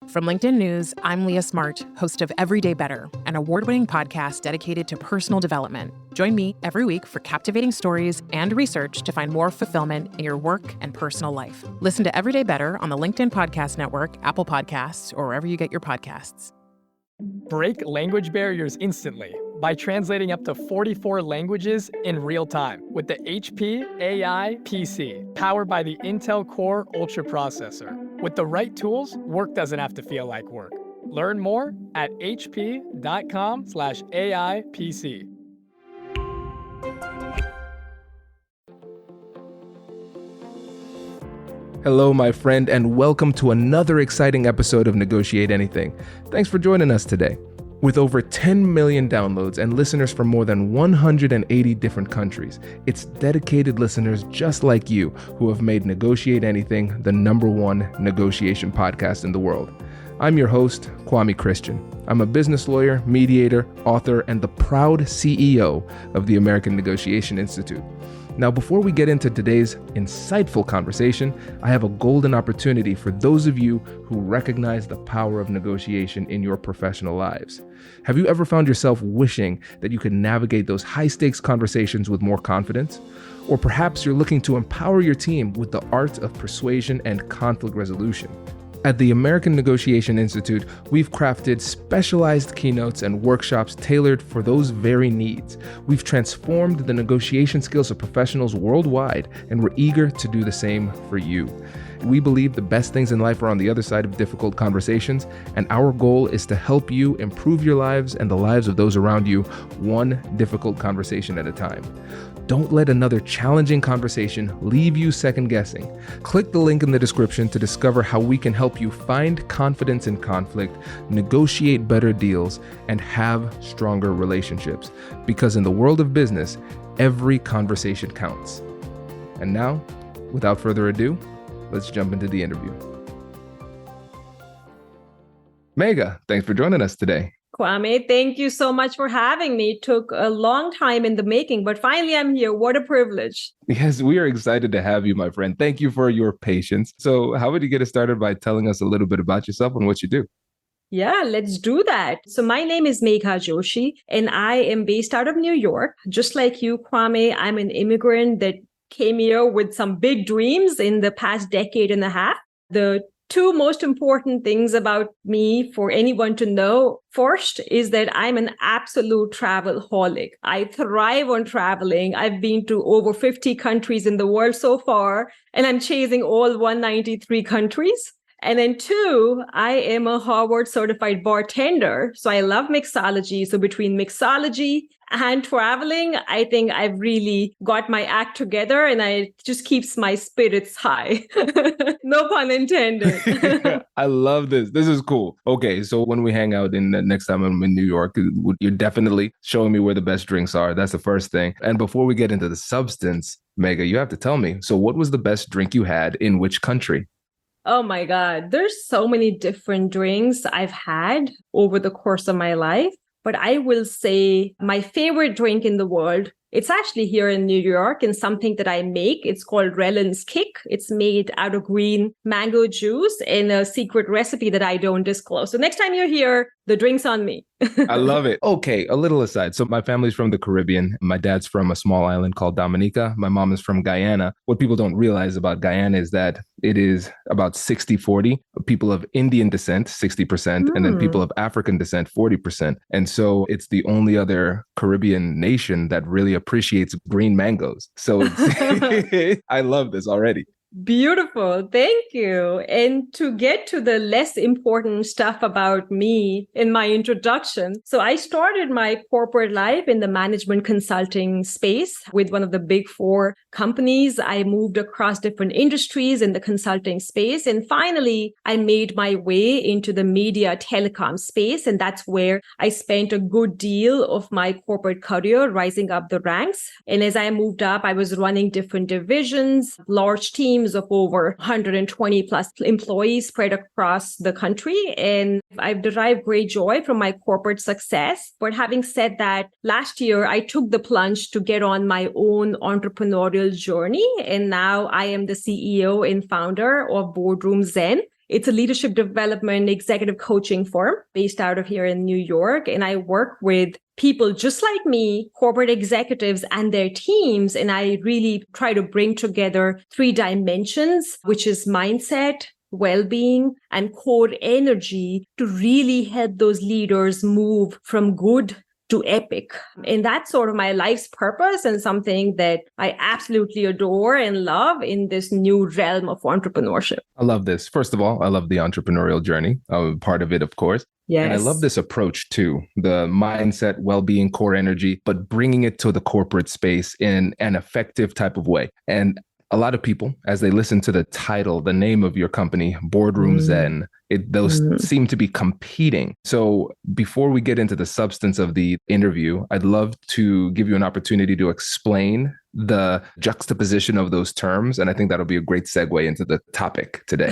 From LinkedIn News, I'm Leah Smart, host of Everyday Better, an award-winning podcast dedicated to personal development. Join me every week for captivating stories and research to find more fulfillment in your work and personal life. Listen to Everyday Better on the LinkedIn Podcast Network, Apple Podcasts, or wherever you get your podcasts. Break language barriers instantly by translating up to 44 languages in real time with the HP AI PC, powered by the Intel Core Ultra processor. With the right tools, work doesn't have to feel like work. Learn more at hp.com/AI PC. Hello, my friend, and welcome to another exciting episode of Negotiate Anything. Thanks for joining us today. With over 10 million downloads and listeners from more than 180 different countries, it's dedicated listeners just like you who have made Negotiate Anything the #1 negotiation podcast in the world. I'm your host, Kwame Christian. I'm a business lawyer, mediator, author, and the proud CEO of the American Negotiation Institute. Now, before we get into today's insightful conversation, I have a golden opportunity for those of you who recognize the power of negotiation in your professional lives. Have you ever found yourself wishing that you could navigate those high-stakes conversations with more confidence? Or perhaps you're looking to empower your team with the art of persuasion and conflict resolution. At the American Negotiation Institute, we've crafted specialized keynotes and workshops tailored for those very needs. We've transformed the negotiation skills of professionals worldwide, and we're eager to do the same for you. We believe the best things in life are on the other side of difficult conversations, and our goal is to help you improve your lives and the lives of those around you, one difficult conversation at a time. Don't let another challenging conversation leave you second guessing. Click the link in the description to discover how we can help you find confidence in conflict, negotiate better deals, and have stronger relationships. Because in the world of business, every conversation counts. And now, without further ado, let's jump into the interview. Megha, thanks for joining us today. Kwame, thank you so much for having me. It took a long time in the making, but finally I'm here. What a privilege. Yes, we are excited to have you, my friend. Thank you for your patience. So how would you get us started by telling us a little bit about yourself and what you do? Yeah, let's do that. So my name is Megha Joshi, and I am based out of New York. Just like you, Kwame, I'm an immigrant that came here with some big dreams in the past decade and a half. The two most important things about me for anyone to know first is that I'm an absolute travelholic. I thrive on traveling. I've been to over 50 countries in the world so far, and I'm chasing all 193 countries. And then two, I am a Harvard certified bartender. So I love mixology. So between mixology and traveling, I think I've really got my act together, and it just keeps my spirits high. No pun intended. I love this. This is cool. Okay, so when we hang out in the next time I'm in New York, you're definitely showing me where the best drinks are. That's the first thing. And before we get into the substance, Megha, you have to tell me. So what was the best drink you had in which country? Oh my God, there's so many different drinks I've had over the course of my life, but I will say my favorite drink in the world, it's actually here in New York and something that I make. It's called Rellen's Kick. It's made out of green mango juice in a secret recipe that I don't disclose. So next time you're here, the drink's on me. I love it. Okay, a little aside. So my family's from the Caribbean. My dad's from a small island called Dominica. My mom is from Guyana. What people don't realize about Guyana is that it is about 60-40. People of Indian descent, 60%, and then people of African descent, 40%. And so it's the only other Caribbean nation that really appreciates green mangoes. So it's I love this already. Beautiful. Thank you. And to get to the less important stuff about me in my introduction. So I started my corporate life in the management consulting space with one of the big four companies. I moved across different industries in the consulting space. And finally, I made my way into the media telecom space. And that's where I spent a good deal of my corporate career rising up the ranks. And as I moved up, I was running different divisions, large teams of over 120 plus employees spread across the country. And I've derived great joy from my corporate success. But having said that, last year, I took the plunge to get on my own entrepreneurial journey. And now I am the CEO and founder of Boardroom Zen. It's a leadership development executive coaching firm based out of here in New York. And I work with people just like me, corporate executives and their teams. And I really try to bring together 3 dimensions, which is mindset, well-being, and core energy to really help those leaders move from good to epic. And that's sort of my life's purpose and something that I absolutely adore and love in this new realm of entrepreneurship. I love this. First of all, I love the entrepreneurial journey. Part of it, of course. Yes. And I love this approach too, the mindset, well-being, core energy, but bringing it to the corporate space in an effective type of way. And a lot of people, as they listen to the title, the name of your company, Boardroom Zen, those seem to be competing. So before we get into the substance of the interview, I'd love to give you an opportunity to explain the juxtaposition of those terms. And I think that'll be a great segue into the topic today.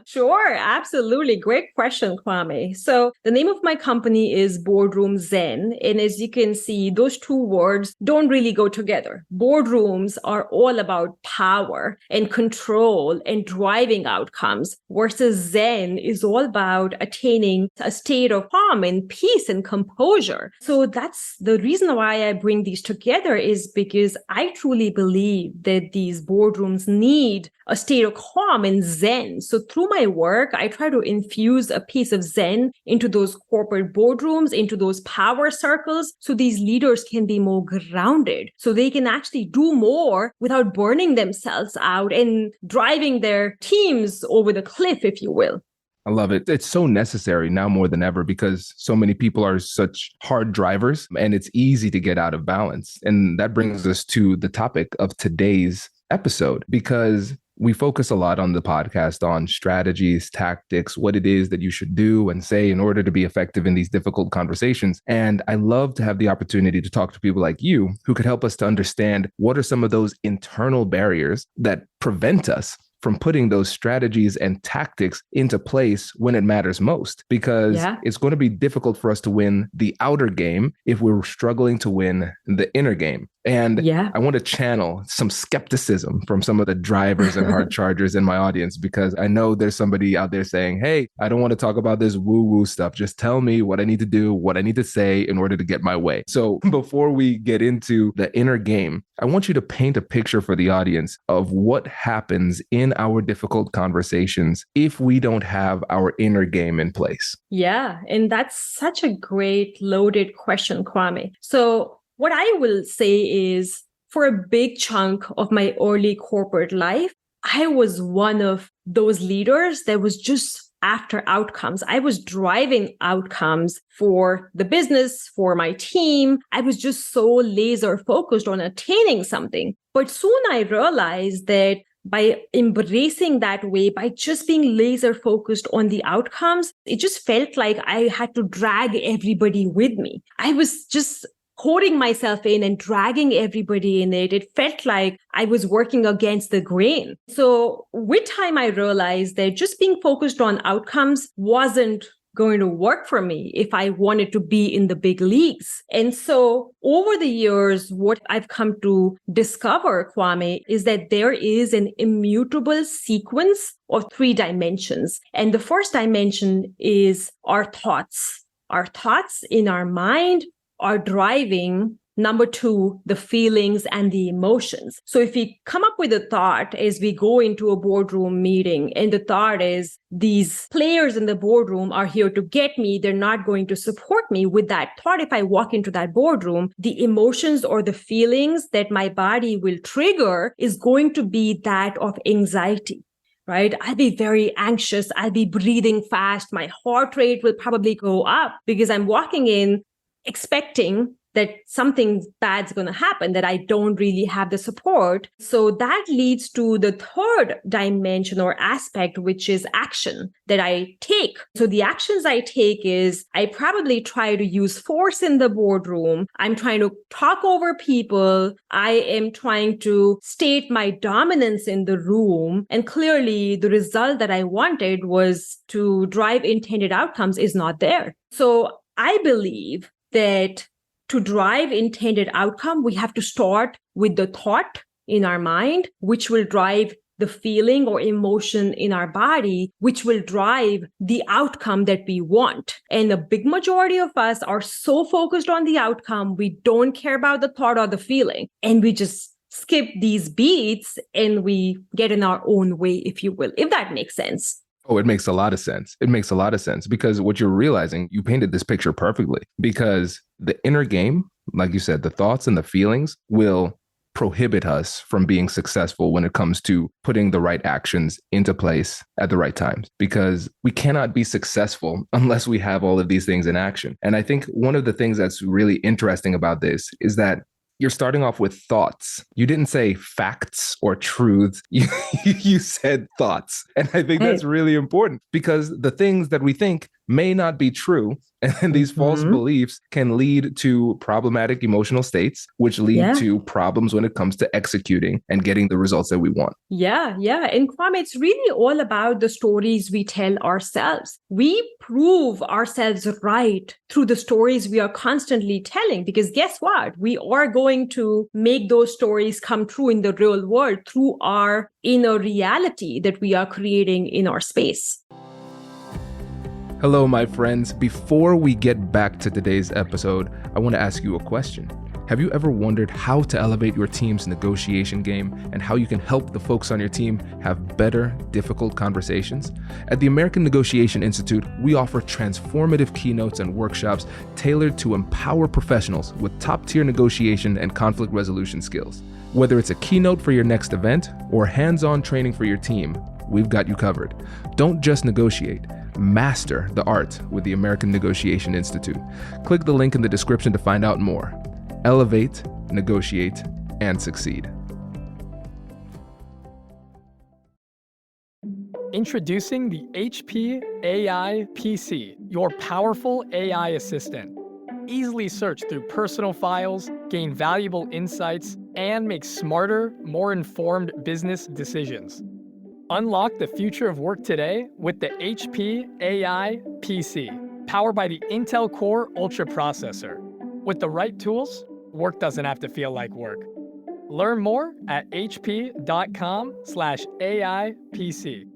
Sure, absolutely. Great question, Kwame. So the name of my company is Boardroom Zen. And as you can see, those 2 words don't really go together. Boardrooms are all about power and control and driving outcomes, versus Zen is all about attaining a state of calm and peace and composure. So that's the reason why I bring these together, is because I truly believe that these boardrooms need a state of calm and Zen. So through my work, I try to infuse a piece of Zen into those corporate boardrooms, into those power circles, so these leaders can be more grounded, so they can actually do more without burning themselves out and driving their teams over the cliff, if you will. I love it. It's so necessary now more than ever because so many people are such hard drivers and it's easy to get out of balance. And that brings us to the topic of today's episode, because we focus a lot on the podcast on strategies, tactics, what it is that you should do and say in order to be effective in these difficult conversations. And I love to have the opportunity to talk to people like you who could help us to understand what are some of those internal barriers that prevent us from putting those strategies and tactics into place when it matters most, because it's going to be difficult for us to win the outer game if we're struggling to win the inner game. And I want to channel some skepticism from some of the drivers and hard chargers in my audience, because I know there's somebody out there saying, hey, I don't want to talk about this woo-woo stuff. Just tell me what I need to do, what I need to say in order to get my way. So before we get into the inner game, I want you to paint a picture for the audience of what happens in our difficult conversations if we don't have our inner game in place. Yeah, and that's such a great loaded question, Kwame. So what I will say is, for a big chunk of my early corporate life, I was one of those leaders that was just after outcomes. I was driving outcomes for the business, for my team. I was just so laser focused on attaining something. But soon I realized that by embracing that way, by just being laser focused on the outcomes, it just felt like I had to drag everybody with me. I was just holding myself in and dragging everybody in it. It felt like I was working against the grain. So with time, I realized that just being focused on outcomes wasn't going to work for me if I wanted to be in the big leagues. And so over the years, what I've come to discover, Kwame, is that there is an immutable sequence of 3 dimensions. And the first dimension is our thoughts. Our thoughts in our mind are driving, number 2, the feelings and the emotions. So if we come up with a thought as we go into a boardroom meeting, and the thought is, these players in the boardroom are here to get me, they're not going to support me. With that thought, if I walk into that boardroom, the emotions or the feelings that my body will trigger is going to be that of anxiety. Right? I'll be very anxious. I'll be breathing fast. My heart rate will probably go up because I'm walking in expecting that something bad's going to happen, that I don't really have the support. So that leads to the third dimension or aspect, which is action that I take. So the actions I take is I probably try to use force in the boardroom. I'm trying to talk over people. I am trying to state my dominance in the room. And clearly the result that I wanted was to drive intended outcomes is not there. So I believe that to drive intended outcome, we have to start with the thought in our mind, which will drive the feeling or emotion in our body, which will drive the outcome that we want. And a big majority of us are so focused on the outcome, we don't care about the thought or the feeling. And we just skip these beats and we get in our own way, if you will, if that makes sense. Oh, it makes a lot of sense. It makes a lot of sense because what you're realizing, you painted this picture perfectly, because the inner game, like you said, the thoughts and the feelings will prohibit us from being successful when it comes to putting the right actions into place at the right times, because we cannot be successful unless we have all of these things in action. And I think one of the things that's really interesting about this is that you're starting off with thoughts. You didn't say facts or truths. You said thoughts. And I think that's really important because the things that we think may not be true. And these false beliefs can lead to problematic emotional states, which lead to problems when it comes to executing and getting the results that we want. Yeah. And Kwame, it's really all about the stories we tell ourselves. We prove ourselves right through the stories we are constantly telling, because guess what? We are going to make those stories come true in the real world through our inner reality that we are creating in our space. Hello, my friends. Before we get back to today's episode, I want to ask you a question. Have you ever wondered how to elevate your team's negotiation game and how you can help the folks on your team have better, difficult conversations? At the American Negotiation Institute, we offer transformative keynotes and workshops tailored to empower professionals with top-tier negotiation and conflict resolution skills. Whether it's a keynote for your next event or hands-on training for your team, we've got you covered. Don't just negotiate. Master the art with the American Negotiation Institute. Click the link in the description to find out more. Elevate, negotiate, and succeed. Introducing the HP AI PC, your powerful AI assistant. Easily search through personal files, gain valuable insights, and make smarter, more informed business decisions. Unlock the future of work today with the HP AI PC, powered by the Intel Core Ultra processor. With the right tools, work doesn't have to feel like work. Learn more at hp.com/AIPC.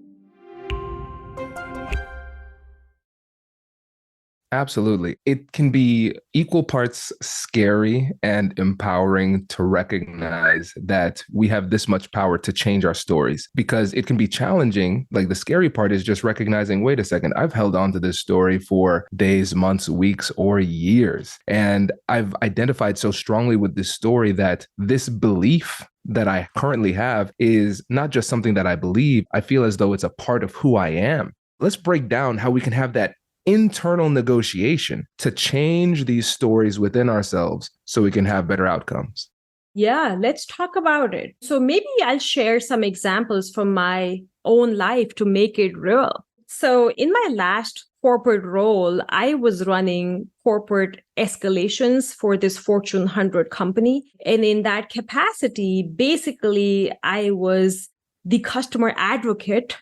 Absolutely. It can be equal parts scary and empowering to recognize that we have this much power to change our stories, because it can be challenging. Like, the scary part is just recognizing, wait a second, I've held on to this story for days, months, weeks, or years. And I've identified so strongly with this story that this belief that I currently have is not just something that I believe. I feel as though it's a part of who I am. Let's break down how we can have that internal negotiation to change these stories within ourselves so we can have better outcomes. Yeah, let's talk about it. So maybe I'll share some examples from my own life to make it real. So in my last corporate role, I was running corporate escalations for this Fortune 100 company. And in that capacity, basically, I was the customer advocate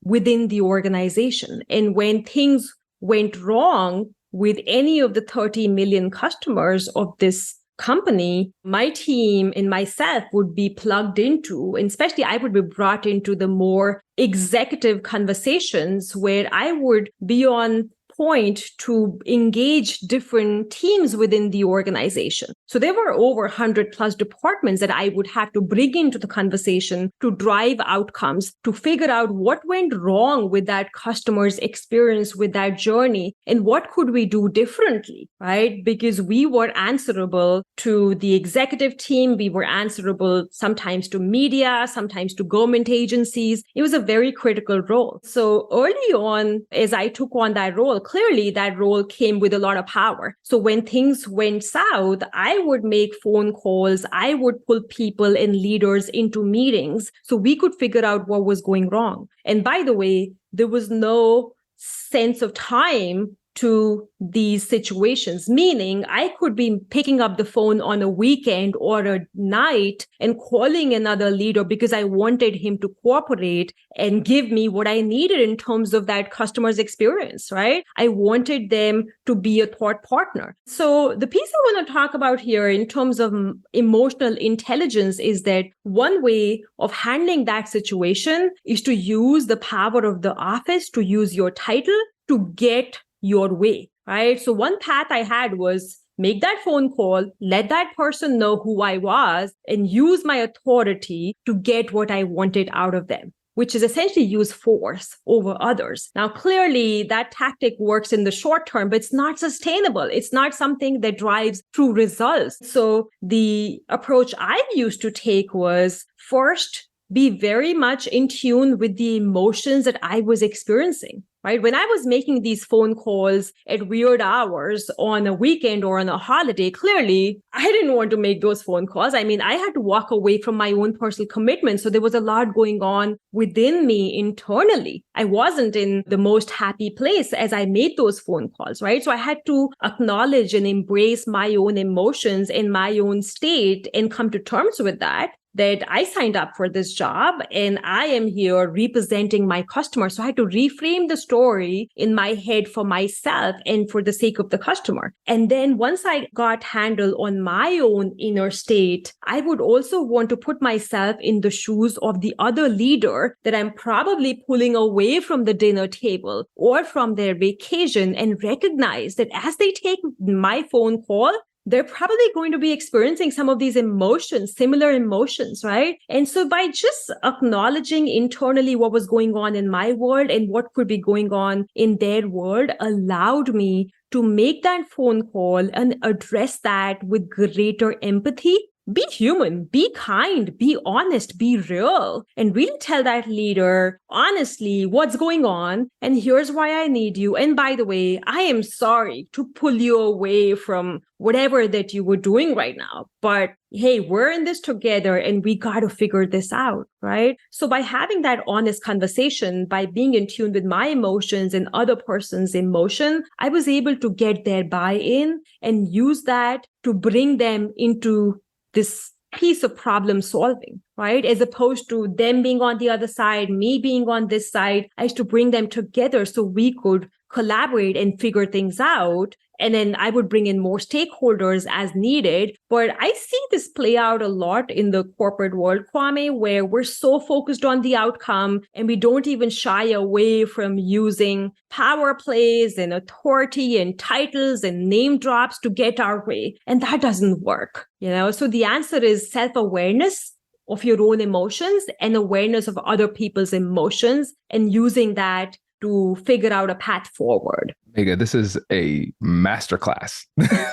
within the organization. And when things went wrong with any of the 30 million customers of this company, my team and myself would be plugged into, and especially I would be brought into the more executive conversations where I would be on point to engage different teams within the organization. So there were over 100 plus departments that I would have to bring into the conversation to drive outcomes, to figure out what went wrong with that customer's experience with that journey and what could we do differently, right? Because we were answerable to the executive team. We were answerable sometimes to media, sometimes to government agencies. It was a very critical role. So early on, as I took on that role, clearly that role came with a lot of power. So when things went south, I would make phone calls. I would pull people and leaders into meetings so we could figure out what was going wrong. And by the way, there was no sense of time to these situations, meaning I could be picking up the phone on a weekend or a night and calling another leader because I wanted him to cooperate and give me what I needed in terms of that customer's experience, right? I wanted them to be a thought partner. So the piece I want to talk about here in terms of emotional intelligence is that one way of handling that situation is to use the power of the office, to use your title to get your way, right? So one path I had was make that phone call, let that person know who I was, and use my authority to get what I wanted out of them, which is essentially use force over others. Now, clearly that tactic works in the short term, but it's not sustainable. It's not something that drives true results. So the approach I used to take was first, be very much in tune with the emotions that I was experiencing, right? When I was making these phone calls at weird hours on a weekend or on a holiday, clearly I didn't want to make those phone calls. I mean, I had to walk away from my own personal commitment. So there was a lot going on within me internally. I wasn't in the most happy place as I made those phone calls, right? So I had to acknowledge and embrace my own emotions and my own state and come to terms with that I signed up for this job and I am here representing my customer. So I had to reframe the story in my head for myself and for the sake of the customer. And then once I got handle on my own inner state, I would also want to put myself in the shoes of the other leader that I'm probably pulling away from the dinner table or from their vacation, and recognize that as they take my phone call, they're probably going to be experiencing some of these emotions, similar emotions, right? And so by just acknowledging internally what was going on in my world and what could be going on in their world allowed me to make that phone call and address that with greater empathy. Be human, be kind, be honest, be real, and really tell that leader honestly what's going on. And here's why I need you. And by the way, I am sorry to pull you away from whatever that you were doing right now. But hey, we're in this together and we got to figure this out, right? So by having that honest conversation, by being in tune with my emotions and other person's emotion, I was able to get their buy-in and use that to bring them into this piece of problem solving, right? As opposed to them being on the other side, me being on this side, I used to bring them together so we could collaborate and figure things out. And then I would bring in more stakeholders as needed. But I see this play out a lot in the corporate world, Kwame, where we're so focused on the outcome and we don't even shy away from using power plays and authority and titles and name drops to get our way. And that doesn't work, So the answer is self-awareness of your own emotions and awareness of other people's emotions and using that to figure out a path forward. Megha, this is a masterclass.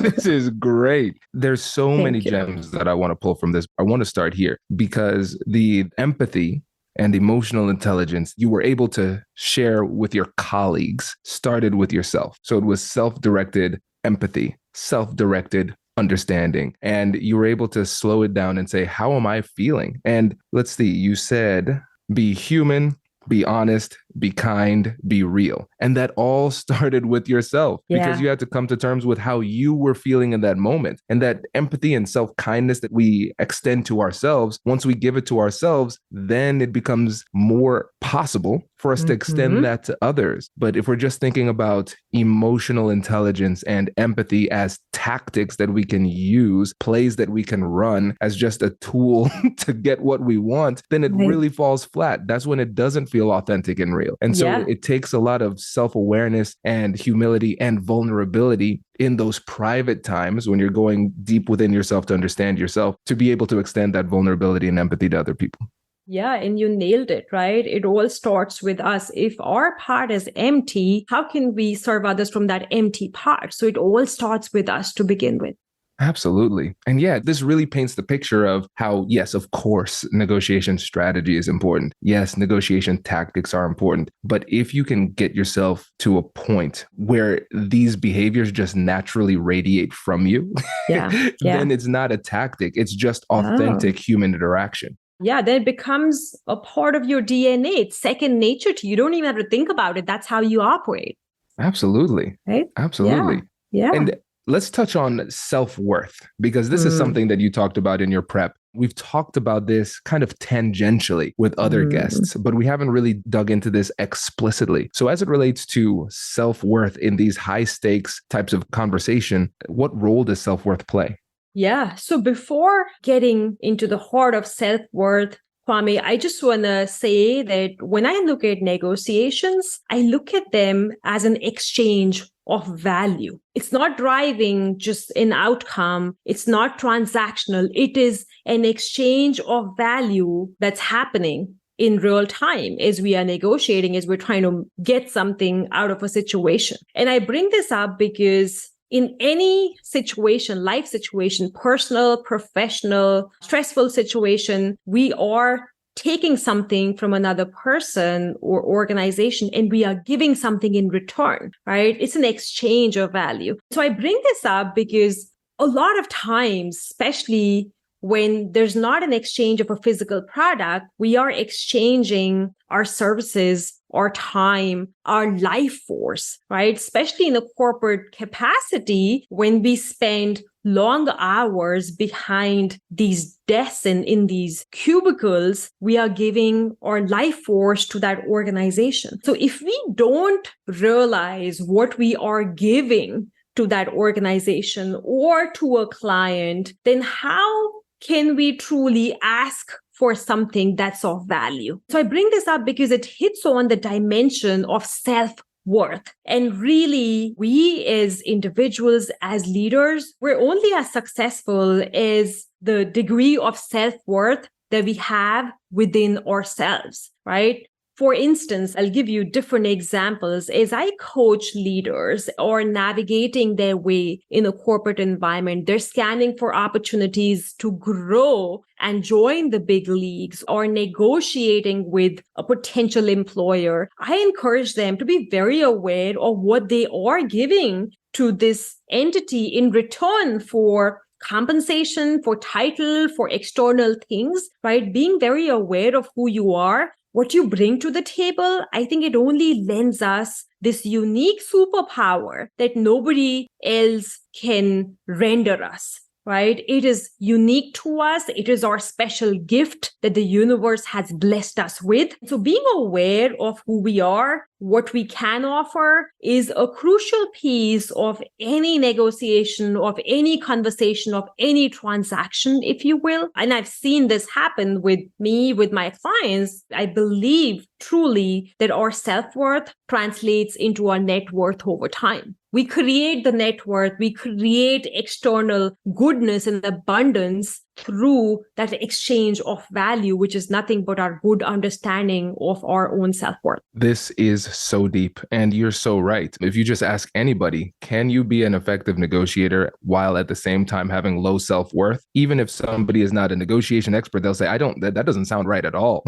This is great. There's so many gems that I want to pull from this. I want to start here because the empathy and emotional intelligence you were able to share with your colleagues started with yourself. So it was self-directed empathy, self-directed understanding. And you were able to slow it down and say, how am I feeling? And let's see, you said, be human, be honest, be kind, be real. And that all started with yourself because you had to come to terms with how you were feeling in that moment. And that empathy and self-kindness that we extend to ourselves, once we give it to ourselves, then it becomes more possible for us to extend that to others. But if we're just thinking about emotional intelligence and empathy as tactics that we can use, plays that we can run as just a tool to get what we want, then it really falls flat. That's when it doesn't feel authentic and real. And so it takes a lot of self-awareness and humility and vulnerability in those private times when you're going deep within yourself to understand yourself, to be able to extend that vulnerability and empathy to other people. Yeah, and you nailed it, right? It all starts with us. If our part is empty, how can we serve others from that empty part? So it all starts with us to begin with. Absolutely. And yeah, this really paints the picture of how, yes, of course, negotiation strategy is important. Yes, negotiation tactics are important. But if you can get yourself to a point where these behaviors just naturally radiate from you, then it's not a tactic. It's just authentic human interaction. Yeah, then it becomes a part of your DNA. It's second nature to you. You don't even have to think about it. That's how you operate. Absolutely. right? Absolutely. Yeah. And let's touch on self-worth, because this is something that you talked about in your prep. We've talked about this kind of tangentially with other guests, but we haven't really dug into this explicitly. So as it relates to self-worth in these high stakes types of conversation, what role does self-worth play? Yeah. So before getting into the heart of self-worth, Kwame, I just want to say that when I look at negotiations, I look at them as an exchange of value. It's not driving just an outcome. It's not transactional. It is an exchange of value that's happening in real time as we are negotiating, as we're trying to get something out of a situation. And I bring this up because in any situation, life situation, personal, professional, stressful situation, we are taking something from another person or organization and we are giving something in return, right? It's an exchange of value. So I bring this up because a lot of times, especially when there's not an exchange of a physical product, we are exchanging our services, our time, our life force, right? Especially in a corporate capacity, when we spend long hours behind these desks and in these cubicles, we are giving our life force to that organization. So if we don't realize what we are giving to that organization or to a client, then how can we truly ask for something that's of value? So I bring this up because it hits on the dimension of self-worth. And really, we as individuals, as leaders, we're only as successful as the degree of self-worth that we have within ourselves, right? For instance, I'll give you different examples. As I coach leaders or navigating their way in a corporate environment, they're scanning for opportunities to grow and join the big leagues or negotiating with a potential employer. I encourage them to be very aware of what they are giving to this entity in return for compensation, for title, for external things, right? Being very aware of who you are, what you bring to the table, I think it only lends us this unique superpower that nobody else can render us, right? It is unique to us. It is our special gift that the universe has blessed us with. So being aware of who we are, what we can offer is a crucial piece of any negotiation, of any conversation, of any transaction, if you will. And I've seen this happen with me, with my clients. I believe truly that our self-worth translates into our net worth over time. We create the net worth, we create external goodness and abundance through that exchange of value, which is nothing but our good understanding of our own self-worth. This is so deep, and you're so right. If you just ask anybody, can you be an effective negotiator while at the same time having low self-worth? Even if somebody is not a negotiation expert, they'll say, that doesn't sound right at all.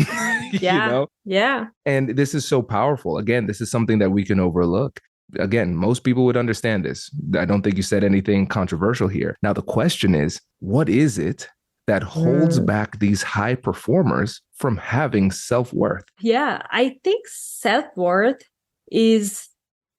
Yeah. You know? Yeah. And this is so powerful. Again, this is something that we can overlook. Again, most people would understand this. I don't think you said anything controversial here. Now, the question is, what is it that holds back these high performers from having self-worth? Yeah, I think self-worth is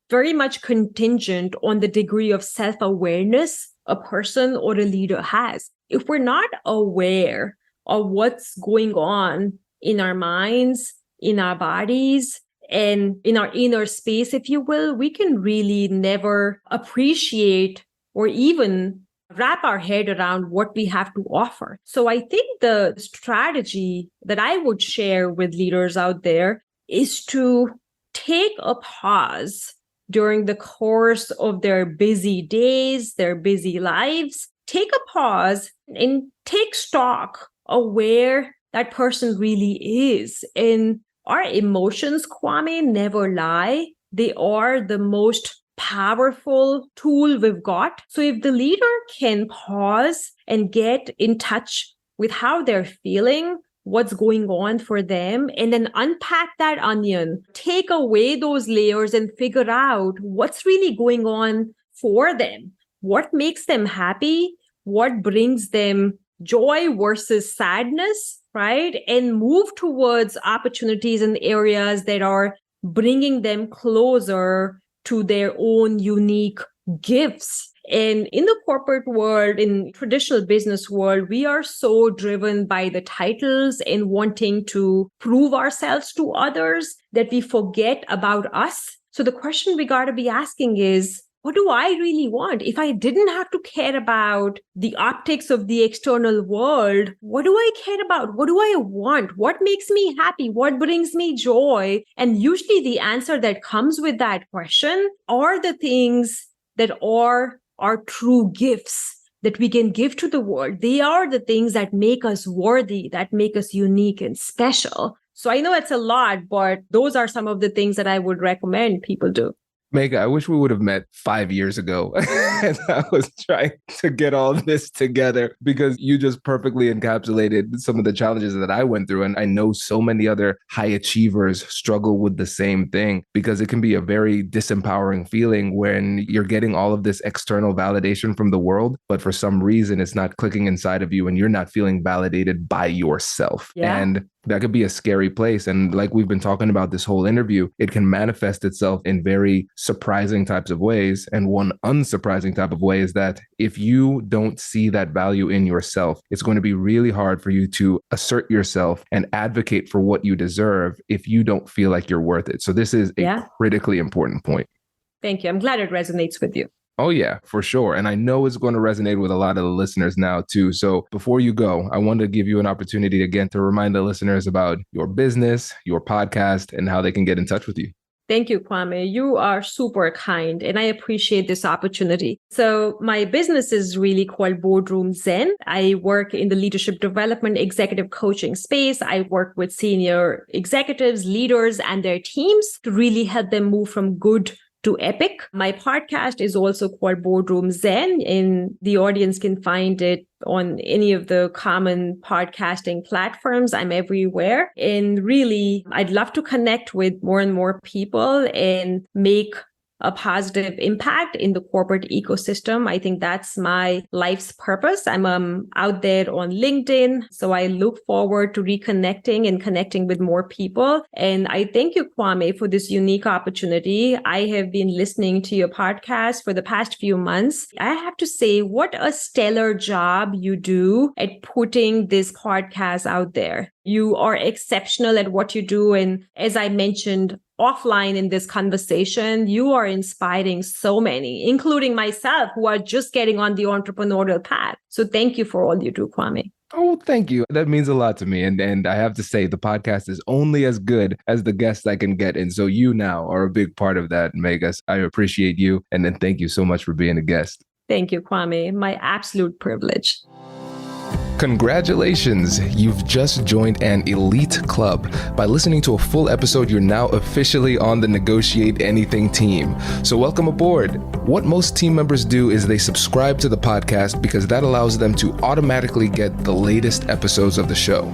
very much contingent on the degree of self-awareness a person or a leader has. If we're not aware of what's going on in our minds, in our bodies, and in our inner space, if you will, we can really never appreciate or even wrap our head around what we have to offer. So I think the strategy that I would share with leaders out there is to take a pause during the course of their busy days, their busy lives. Take a pause and take stock of where that person really is. And our emotions, Kwame, never lie. They are the most powerful tool we've got. So if the leader can pause and get in touch with how they're feeling, what's going on for them, and then unpack that onion, take away those layers and figure out what's really going on for them, what makes them happy, what brings them joy versus sadness, right? And move towards opportunities and areas that are bringing them closer to their own unique gifts. And in the corporate world, in traditional business world, we are so driven by the titles and wanting to prove ourselves to others that we forget about us. So the question we got to be asking is, what do I really want? If I didn't have to care about the optics of the external world, what do I care about? What do I want? What makes me happy? What brings me joy? And usually the answer that comes with that question are the things that are our true gifts that we can give to the world. They are the things that make us worthy, that make us unique and special. So I know it's a lot, but those are some of the things that I would recommend people do. Megha, I wish we would have met 5 years ago as I was trying to get all this together, because you just perfectly encapsulated some of the challenges that I went through. And I know so many other high achievers struggle with the same thing, because it can be a very disempowering feeling when you're getting all of this external validation from the world, but for some reason it's not clicking inside of you and you're not feeling validated by yourself. Yeah. And that could be a scary place. And like we've been talking about this whole interview, it can manifest itself in very surprising types of ways. And one unsurprising type of way is that if you don't see that value in yourself, it's going to be really hard for you to assert yourself and advocate for what you deserve if you don't feel like you're worth it. So this is a critically important point. Thank you. I'm glad it resonates with you. Oh, yeah, for sure. And I know it's going to resonate with a lot of the listeners now, too. So before you go, I wanted to give you an opportunity again to remind the listeners about your business, your podcast, and how they can get in touch with you. Thank you, Kwame. You are super kind, and I appreciate this opportunity. So my business is really called Boardroom Zen. I work in the leadership development, executive coaching space. I work with senior executives, leaders, and their teams to really help them move from good to epic. My podcast is also called Boardroom Zen, and the audience can find it on any of the common podcasting platforms. I'm everywhere. And really, I'd love to connect with more and more people and make a positive impact in the corporate ecosystem. I think that's my life's purpose. I'm out there on LinkedIn. So I look forward to reconnecting and connecting with more people. And I thank you, Kwame, for this unique opportunity. I have been listening to your podcast for the past few months. I have to say, what a stellar job you do at putting this podcast out there. You are exceptional at what you do. And as I mentioned offline in this conversation, you are inspiring so many, including myself, who are just getting on the entrepreneurial path. So thank you for all you do, Kwame. Oh, thank you. That means a lot to me. And I have to say, the podcast is only as good as the guests I can get. And so you now are a big part of that, Megha. I appreciate you. And then thank you so much for being a guest. Thank you, Kwame. My absolute privilege. Congratulations! You've just joined an elite club. By listening to a full episode, you're now officially on the Negotiate Anything team. So welcome aboard. What most team members do is they subscribe to the podcast because that allows them to automatically get the latest episodes of the show.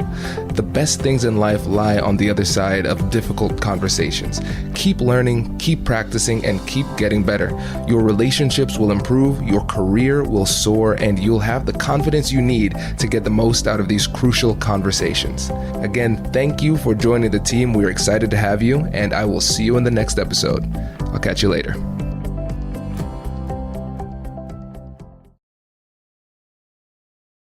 The best things in life lie on the other side of difficult conversations. Keep learning, keep practicing, and keep getting better. Your relationships will improve, your career will soar, and you'll have the confidence you need to get the most out of these crucial conversations. Again, thank you for joining the team. We're excited to have you, and I will see you in the next episode. I'll catch you later.